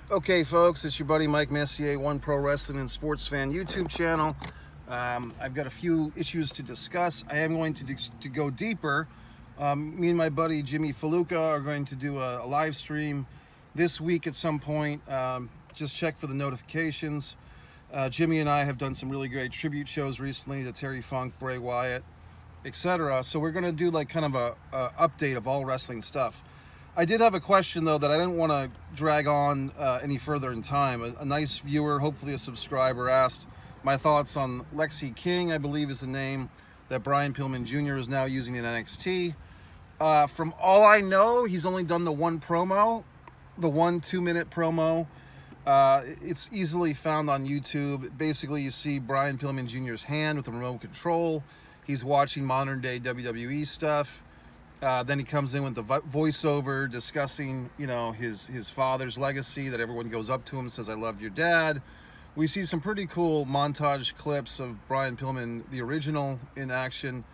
Okay, folks, it's your buddy Mike Messier, One Pro Wrestling and Sports Fan YouTube channel. I've got a few issues to discuss. I am going to go deeper. Me and my buddy Jimmy Faluca are going to do a live stream this week at some point. Just check for the notifications. Jimmy and I have done some really great tribute shows recently to Terry Funk, Bray Wyatt, etc. So we're going to do like kind of a update of all wrestling stuff. I did have a question, though, that I didn't want to drag on any further in time. A nice viewer, hopefully a subscriber, asked my thoughts on Lexisking, I believe is the name that Brian Pillman Jr. is now using in NXT. From all I know, he's only done the one promo, the 1 2-minute promo. It's easily found on YouTube. Basically, you see Brian Pillman Jr.'s hand with the remote control. He's watching modern-day WWE stuff. Then he comes in with the voiceover discussing, his father's legacy, that everyone goes up to him and says, "I loved your dad." We see some pretty cool montage clips of Brian Pillman, the original, in action.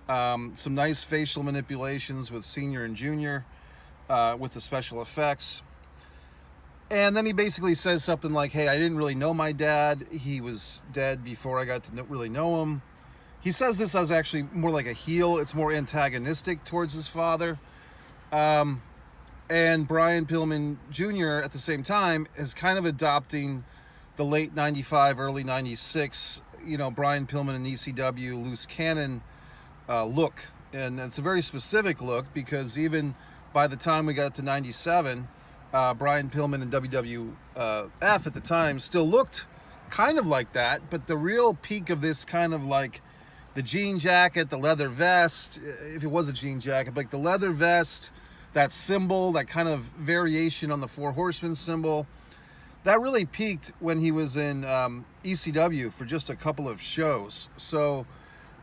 Some nice facial manipulations with Senior and Junior with the special effects. And then he basically says something like, "Hey, I didn't really know my dad. He was dead before I got to really know him." He says this as actually more like a heel. It's more antagonistic towards his father. And Brian Pillman Jr. at the same time is kind of adopting the late 95, early 96, Brian Pillman and ECW loose cannon look. And it's a very specific look because even by the time we got to 97, Brian Pillman and WWF at the time still looked kind of like that. But the real peak of this kind of like the jean jacket, the leather vest, if it was a jean jacket, like the leather vest, that symbol, that kind of variation on the Four Horsemen symbol, that really peaked when he was in ECW for just a couple of shows. So,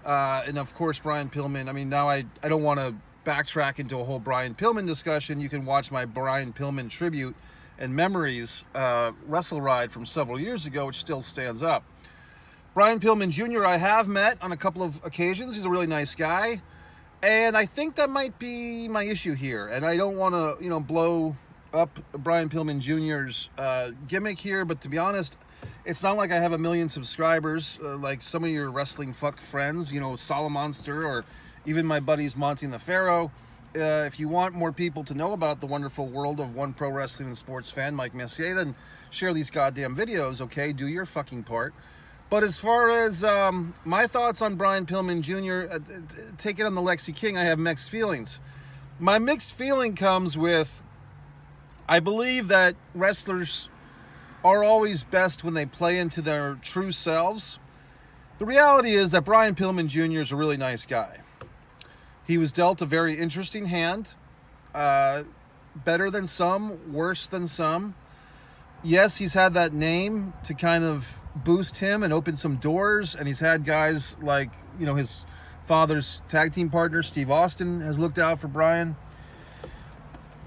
and of course, Brian Pillman, now I don't want to backtrack into a whole Brian Pillman discussion. You can watch my Brian Pillman tribute and memories wrestle ride from several years ago, which still stands up. Brian Pillman Jr. I have met on a couple of occasions. He's a really nice guy. And I think that might be my issue here. And I don't want to, blow up Brian Pillman Jr.'s gimmick here. But to be honest, it's not like I have a million subscribers like some of your wrestling fuck friends, Solomonster, or even my buddies Monty and the Pharaoh. If you want more people to know about the wonderful world of One Pro Wrestling and Sports Fan, Mike Messier, then share these goddamn videos, okay? Do your fucking part. But as far as my thoughts on Brian Pillman Jr., take it on the Lexisking, I have mixed feelings. My mixed feeling comes with, I believe that wrestlers are always best when they play into their true selves. The reality is that Brian Pillman Jr. is a really nice guy. He was dealt a very interesting hand, better than some, worse than some. Yes, he's had that name to kind of boost him and open some doors, and he's had guys like, his father's tag team partner, Steve Austin, has looked out for Brian.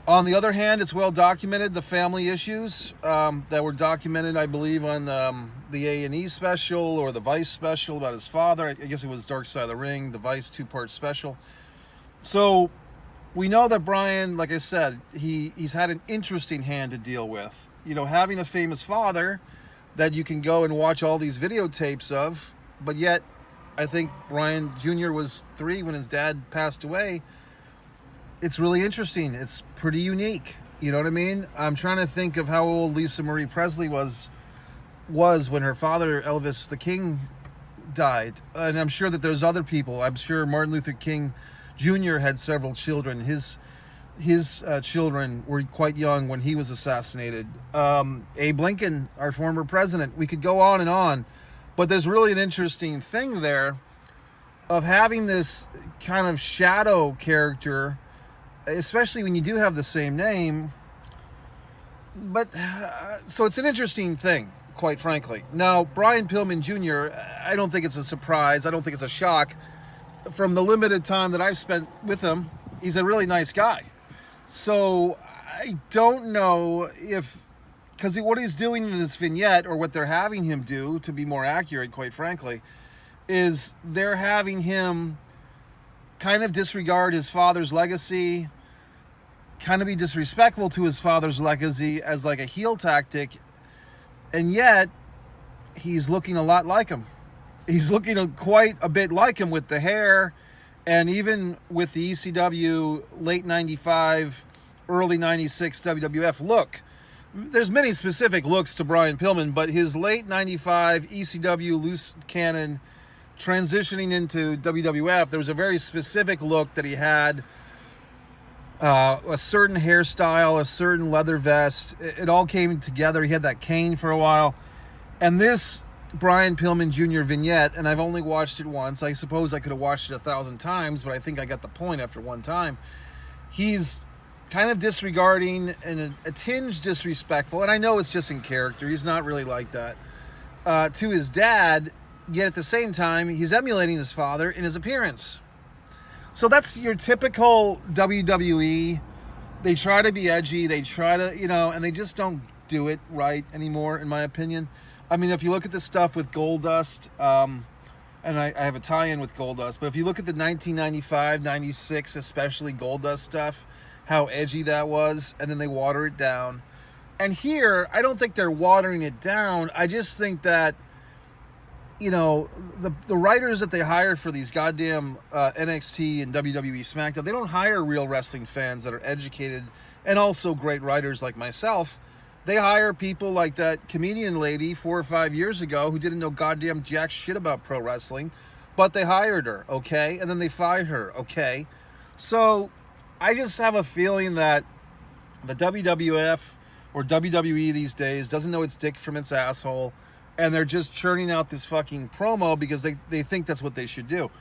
On the other hand, it's well documented, the family issues that were documented, I believe, on the A&E special or the Vice special about his father. I guess it was Dark Side of the Ring, the Vice 2-part special. So we know that Brian, like I said, he's had an interesting hand to deal with. Having a famous father that you can go and watch all these videotapes of, but yet I think Brian Jr. was 3 when his dad passed away. It's really interesting. It's pretty unique. You know what I mean? I'm trying to think of how old Lisa Marie Presley was when her father, Elvis the King, died. And I'm sure that there's other people. I'm sure Martin Luther King Jr. had several children. His children were quite young when he was assassinated. Abe Lincoln, our former president. We could go on, but there's really an interesting thing there of having this kind of shadow character, especially when you do have the same name. But so it's an interesting thing, quite frankly. Now, Brian Pillman Jr., I don't think it's a surprise. I don't think it's a shock. From the limited time that I've spent with him, he's a really nice guy. So I don't know because what he's doing in this vignette, or what they're having him do, to be more accurate, quite frankly, is they're having him kind of disregard his father's legacy, kind of be disrespectful to his father's legacy as like a heel tactic, and yet he's looking a lot like him. He's looking quite a bit like him with the hair, and even with the ECW late 95, early 96 WWF look. There's many specific looks to Brian Pillman, but his late 95 ECW loose cannon transitioning into WWF, there was a very specific look that he had, a certain hairstyle, a certain leather vest. It all came together. He had that cane for a while. And this Brian Pillman Jr. vignette, and I've only watched it once. I suppose I could have watched it 1,000 times, but I think I got the point after one time. He's kind of disregarding and a tinge disrespectful, and I know it's just in character. He's not really like that, to his dad, yet at the same time, he's emulating his father in his appearance. So that's your typical WWE. They try to be edgy. They try to, and they just don't do it right anymore, in my opinion. I mean, if you look at the stuff with Goldust, and I have a tie-in with Goldust, but if you look at the 1995, 96, especially Goldust stuff, how edgy that was, and then they water it down. And here, I don't think they're watering it down. I just think that, the writers that they hire for these goddamn NXT and WWE SmackDown, they don't hire real wrestling fans that are educated and also great writers like myself. They hire people like that comedian lady 4 or 5 years ago who didn't know goddamn jack shit about pro wrestling, but they hired her, okay? And then they fired her, okay? So I just have a feeling that the WWF or WWE these days doesn't know its dick from its asshole, and they're just churning out this fucking promo because they think that's what they should do.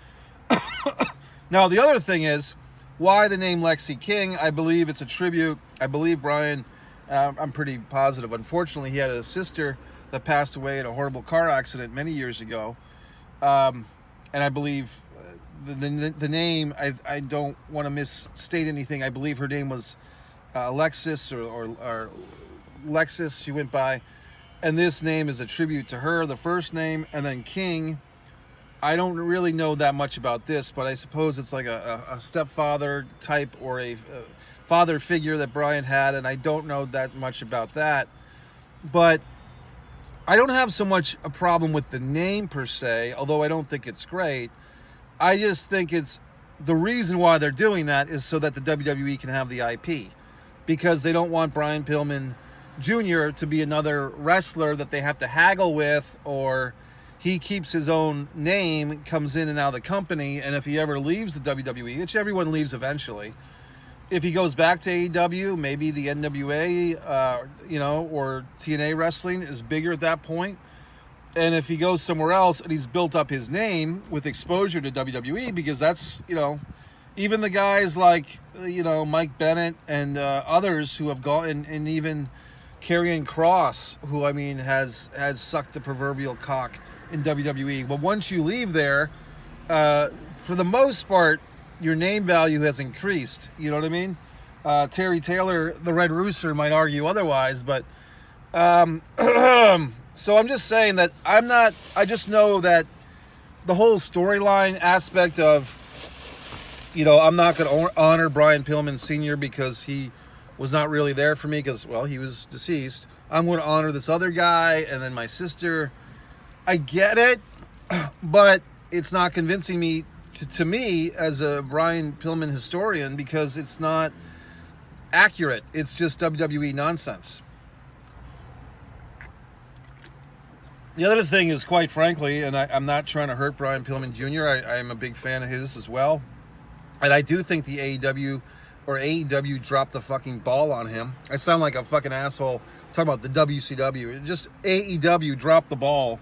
Now, the other thing is, why the name Lexi King? I believe it's a tribute. I believe Brian, I'm pretty positive. Unfortunately, he had a sister that passed away in a horrible car accident many years ago. And I believe the name, I don't want to misstate anything. I believe her name was Alexis or Lexis, she went by. And this name is a tribute to her, the first name, and then King. I don't really know that much about this, but I suppose it's like a stepfather type or a father figure that Brian had, and I don't know that much about that. But I don't have so much a problem with the name per se, although I don't think it's great. I just think it's the reason why they're doing that is so that the WWE can have the IP, because they don't want Brian Pillman Jr. to be another wrestler that they have to haggle with, or he keeps his own name, comes in and out of the company, and if he ever leaves the WWE, which everyone leaves eventually, if he goes back to AEW, maybe the NWA, or TNA wrestling is bigger at that point. And if he goes somewhere else and he's built up his name with exposure to WWE, because that's, even the guys like, Mike Bennett and others who have gone, and even Karrion Kross, who, has sucked the proverbial cock in WWE. But once you leave there, for the most part, your name value has increased. You know what I mean? Terry Taylor, the Red Rooster, might argue otherwise, but so I'm just saying that I just know that the whole storyline aspect of, I'm not going to honor Brian Pillman Sr. because he was not really there for me because, well, he was deceased. I'm going to honor this other guy and then my sister. I get it, but it's not convincing me to me as a Brian Pillman historian, because it's not accurate. It's just WWE nonsense. The other thing is, quite frankly, and I'm not trying to hurt Brian Pillman Jr., I'm a big fan of his as well. And I do think the AEW dropped the fucking ball on him. I sound like a fucking asshole talking about the WCW. Just AEW dropped the ball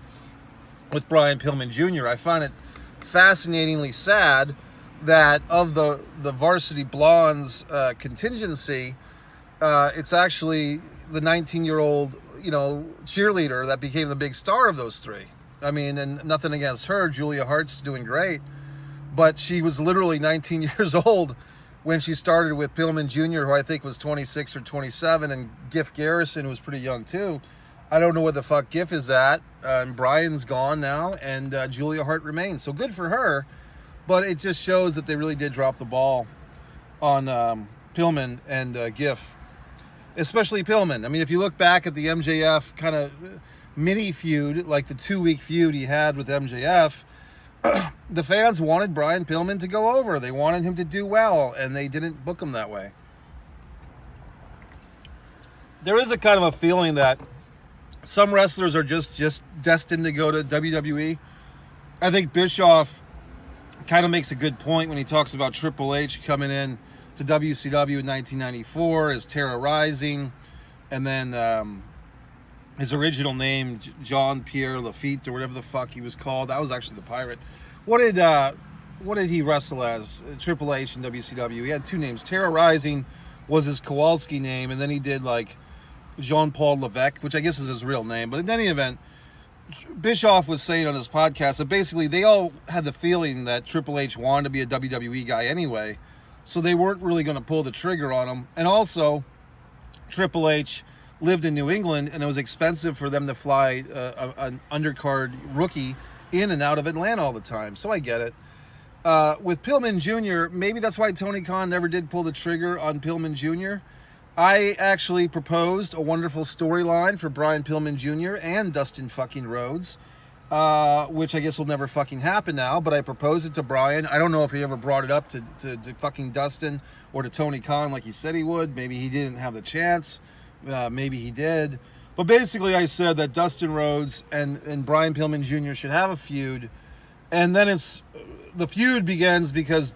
with Brian Pillman Jr. I find it fascinatingly sad that of the Varsity Blondes contingency, it's actually the 19-year-old cheerleader that became the big star of those three. And nothing against her. Julia Hart's doing great, but she was literally 19 years old when she started with Pillman Jr., who I think was 26 or 27, and Giff Garrison was pretty young too. I don't know where the fuck Giff is at. Brian's gone now, and Julia Hart remains. So good for her, but it just shows that they really did drop the ball on Pillman and GIF, especially Pillman. I mean, if you look back at the MJF kind of mini feud, like the 2-week feud he had with MJF, the fans wanted Brian Pillman to go over. They wanted him to do well, and they didn't book him that way. There is a kind of a feeling that some wrestlers are just destined to go to WWE. I think Bischoff kind of makes a good point when he talks about Triple H coming in to WCW in 1994 as Terra Rising, and then his original name, John Pierre Lafitte, or whatever the fuck he was called. That was actually the Pirate. What did he wrestle as? Triple H in WCW. He had two names. Terra Rising was his Kowalski name, and then he did like Jean-Paul Levesque, which I guess is his real name. But in any event, Bischoff was saying on his podcast that basically they all had the feeling that Triple H wanted to be a WWE guy anyway, so they weren't really going to pull the trigger on him. And also, Triple H lived in New England, and it was expensive for them to fly an undercard rookie in and out of Atlanta all the time. So I get it. With Pillman Jr., maybe that's why Tony Khan never did pull the trigger on Pillman Jr. I actually proposed a wonderful storyline for Brian Pillman Jr. and Dustin fucking Rhodes, which I guess will never fucking happen now, but I proposed it to Brian. I don't know if he ever brought it up to fucking Dustin or to Tony Khan like he said he would. Maybe he didn't have the chance. Maybe he did. But basically I said that Dustin Rhodes and Brian Pillman Jr. should have a feud. And then the feud begins because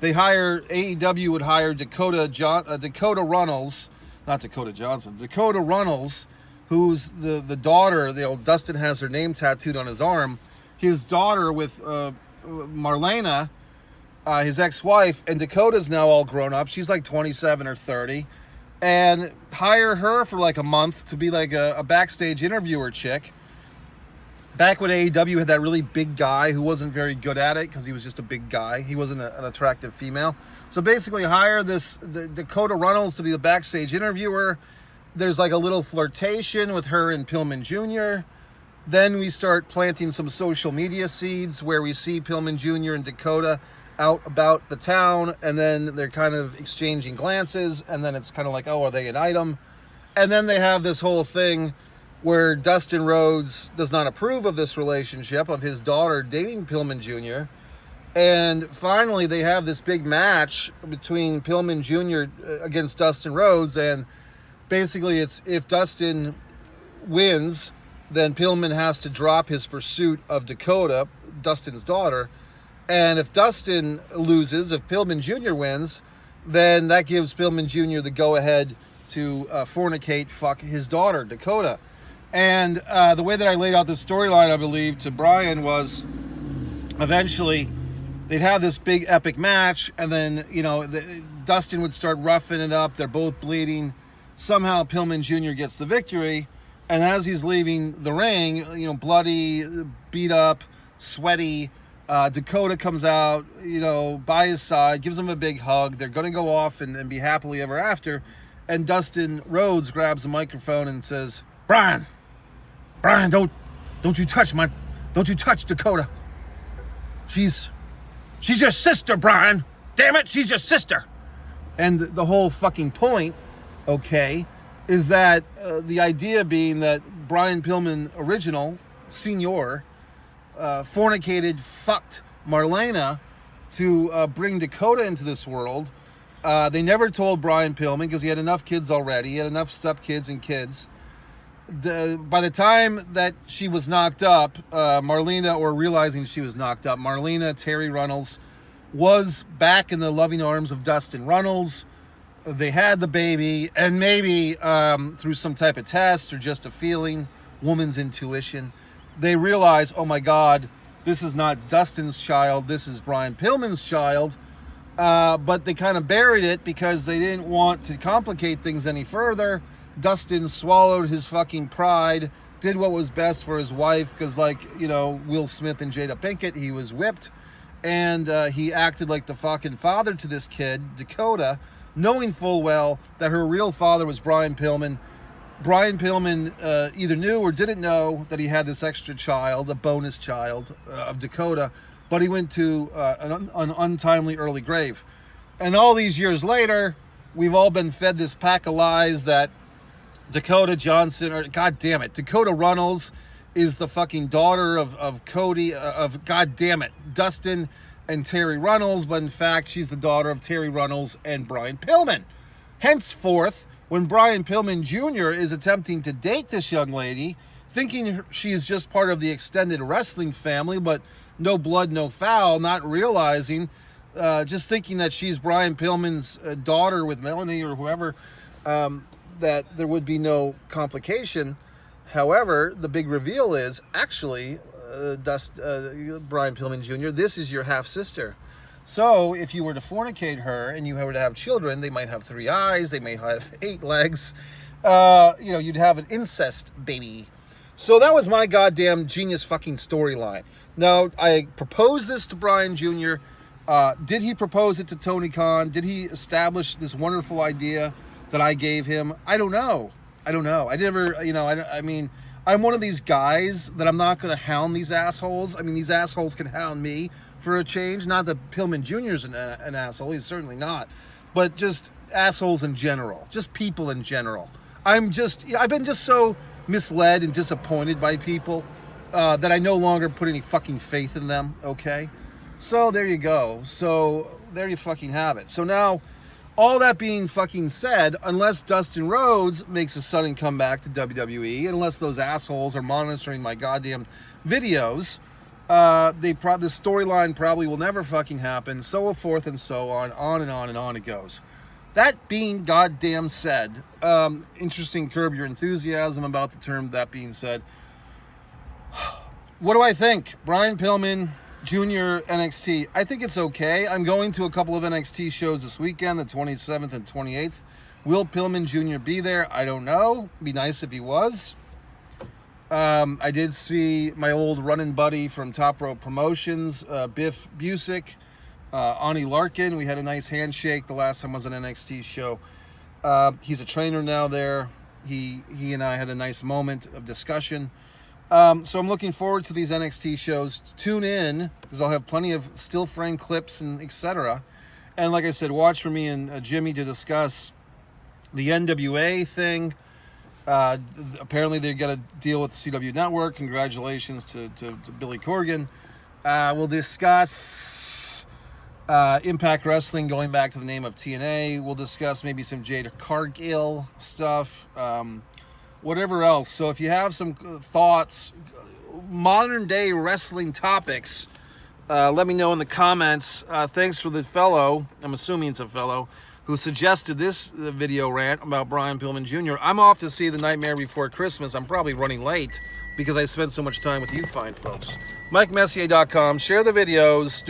AEW would hire Dakota Runnels, not Dakota Johnson, Dakota Runnels, who's the daughter, Dustin has her name tattooed on his arm, his daughter with Marlena, his ex-wife, and Dakota's now all grown up. She's like 27 or 30. And hire her for like a month to be like a backstage interviewer chick. Back when AEW had that really big guy who wasn't very good at it because he was just a big guy. He wasn't an attractive female. So basically hire the Dakota Runnels to be the backstage interviewer. There's like a little flirtation with her and Pillman Jr. Then we start planting some social media seeds where we see Pillman Jr. and Dakota out about the town, and then they're kind of exchanging glances, and then it's kind of like, oh, are they an item? And then they have this whole thing where Dustin Rhodes does not approve of this relationship of his daughter dating Pillman Jr. And finally they have this big match between Pillman Jr. against Dustin Rhodes, and basically it's if Dustin wins, then Pillman has to drop his pursuit of Dakota, Dustin's daughter. And if Dustin loses, if Pillman Jr. wins, then that gives Pillman Jr. the go-ahead to fornicate, fuck his daughter, Dakota. And the way that I laid out this storyline, I believe, to Brian was eventually they'd have this big epic match, and then, Dustin would start roughing it up. They're both bleeding. Somehow Pillman Jr. gets the victory. And as he's leaving the ring, bloody, beat up, sweaty, Dakota comes out, by his side, gives him a big hug. They're going to go off and be happily ever after. And Dustin Rhodes grabs the microphone and says, Brian, don't you touch Dakota. She's your sister, Brian. Damn it, she's your sister. And the whole fucking point, okay, is that the idea being that Brian Pillman, original, senior, fornicated, fucked Marlena to bring Dakota into this world. They never told Brian Pillman because he had enough kids already. He had enough stepkids and kids. By the time that she was knocked up, Marlena, or realizing she was knocked up, Marlena, Terry Runnels, was back in the loving arms of Dustin Runnels. They had the baby, and maybe through some type of test or just a feeling, woman's intuition, they realize, oh my God, this is not Dustin's child, this is Brian Pillman's child. But they kind of buried it because they didn't want to complicate things any further. Dustin swallowed his fucking pride, did what was best for his wife, because Will Smith and Jada Pinkett, he was whipped, and he acted like the fucking father to this kid, Dakota, knowing full well that her real father was Brian Pillman. Brian Pillman either knew or didn't know that he had this extra child, a bonus child of Dakota, but he went to an untimely early grave. And all these years later, we've all been fed this pack of lies that Dakota Johnson, or God damn it, Dakota Runnels is the fucking daughter of Cody, God damn it, Dustin and Terry Runnels, but in fact, she's the daughter of Terry Runnels and Brian Pillman. Henceforth, when Brian Pillman Jr. is attempting to date this young lady, thinking she is just part of the extended wrestling family, but no blood, no foul, not realizing, just thinking that she's Brian Pillman's daughter with Melanie or whoever, that there would be no complication. However, the big reveal is actually Brian Pillman Jr., this is your half-sister. So if you were to fornicate her and you were to have children, they might have 3 eyes, they may have 8 legs, you'd have an incest baby. So that was my goddamn genius fucking storyline. Now, I proposed this to Brian Jr. Did he propose it to Tony Khan? Did he establish this wonderful idea that I gave him? I don't know. I never, I'm one of these guys that I'm not going to hound these assholes. I mean, these assholes can hound me for a change. Not that Pillman Jr. is an asshole. He's certainly not. But just assholes in general. Just people in general. I've been just so misled and disappointed by people that I no longer put any fucking faith in them, okay? So there you go. So there you fucking have it. So now, all that being fucking said, unless Dustin Rhodes makes a sudden comeback to WWE, unless those assholes are monitoring my goddamn videos, the storyline probably will never fucking happen, so forth and so on and on and on it goes. That being goddamn said, interesting curb your enthusiasm about the term, that being said, what do I think? Brian Pillman Jr. NXT. I think it's okay. I'm going to a couple of NXT shows this weekend, the 27th and 28th. Will Pillman Jr. be there? I don't know. Be nice if he was. I did see my old running buddy from Top Rope Promotions, Biff Busick, Ani Larkin. We had a nice handshake the last time I was at an NXT show. He's a trainer now there. He and I had a nice moment of discussion. So I'm looking forward to these NXT shows. Tune in, because I'll have plenty of still frame clips and etc. And like I said, watch for me and Jimmy to discuss the NWA thing. Apparently they got to deal with the CW Network. Congratulations to Billy Corgan. We'll discuss Impact Wrestling going back to the name of TNA. We'll discuss maybe some Jade Cargill stuff. Whatever else. So if you have some thoughts, modern day wrestling topics, let me know in the comments. Thanks for the fellow, I'm assuming it's a fellow, who suggested this video rant about Brian Pillman Jr. I'm off to see The Nightmare Before Christmas. I'm probably running late because I spent so much time with you fine folks. MikeMessier.com. Share the videos.